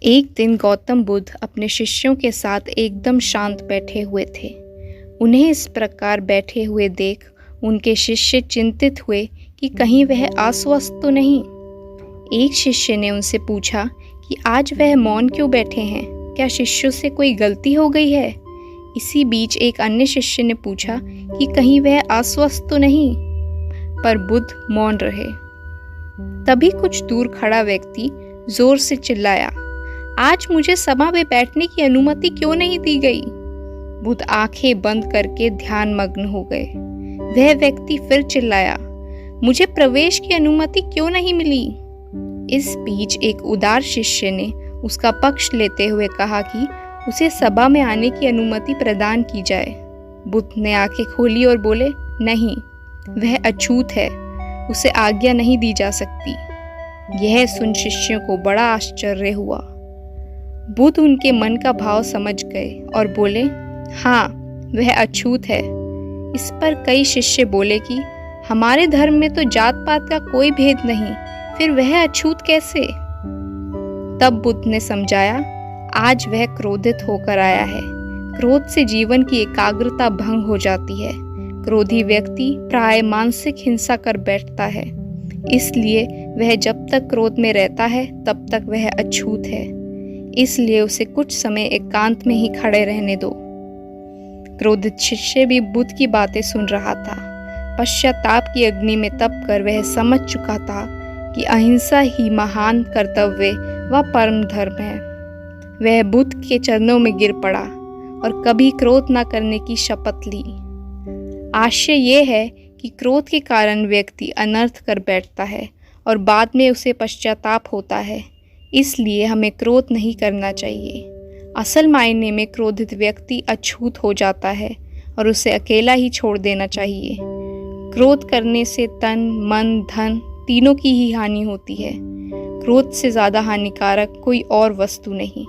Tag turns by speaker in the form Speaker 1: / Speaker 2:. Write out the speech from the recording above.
Speaker 1: एक दिन गौतम बुद्ध अपने शिष्यों के साथ एकदम शांत बैठे हुए थे। उन्हें इस प्रकार बैठे हुए देख उनके शिष्य चिंतित हुए कि कहीं वह अस्वस्थ तो नहीं। एक शिष्य ने उनसे पूछा कि आज वह मौन क्यों बैठे हैं, क्या शिष्यों से कोई गलती हो गई है। इसी बीच एक अन्य शिष्य ने पूछा कि कहीं वह अस्वस्थ तो नहीं, पर बुद्ध मौन रहे। तभी कुछ दूर खड़ा व्यक्ति जोर से चिल्लाया, आज मुझे सभा में बैठने की अनुमति क्यों नहीं दी गई। बुद्ध आंखें बंद करके ध्यान मग्न हो गए। वह व्यक्ति फिर चिल्लाया, मुझे प्रवेश की अनुमति क्यों नहीं मिली। इस बीच एक उदार शिष्य ने उसका पक्ष लेते हुए कहा कि उसे सभा में आने की अनुमति प्रदान की जाए। बुद्ध ने आंखें खोली और बोले, नहीं, वह अछूत है, उसे आज्ञा नहीं दी जा सकती। यह सुन शिष्यों को बड़ा आश्चर्य हुआ। बुद्ध उनके मन का भाव समझ गए और बोले, हाँ, वह अछूत है। इस पर कई शिष्य बोले कि हमारे धर्म में तो जात पात का कोई भेद नहीं, फिर वह अछूत कैसे। तब बुद्ध ने समझाया, आज वह क्रोधित होकर आया है। क्रोध से जीवन की एकाग्रता भंग हो जाती है। क्रोधी व्यक्ति प्राय मानसिक हिंसा कर बैठता है, इसलिए वह जब तक क्रोध में रहता है तब तक वह अछूत है। इसलिए उसे कुछ समय एकांत में ही खड़े रहने दो। क्रोधित शिष्य भी बुद्ध की बातें सुन रहा था। पश्चाताप की अग्नि में तप कर वह समझ चुका था कि अहिंसा ही महान कर्तव्य व परम धर्म है। वह बुद्ध के चरणों में गिर पड़ा और कभी क्रोध न करने की शपथ ली। आशय यह है कि क्रोध के कारण व्यक्ति अनर्थ कर बैठता है और बाद में उसे पश्चाताप होता है। इसलिए हमें क्रोध नहीं करना चाहिए। असल मायने में क्रोधित व्यक्ति अछूत हो जाता है और उसे अकेला ही छोड़ देना चाहिए। क्रोध करने से तन, मन, धन तीनों की ही हानि होती है। क्रोध से ज़्यादा हानिकारक कोई और वस्तु नहीं।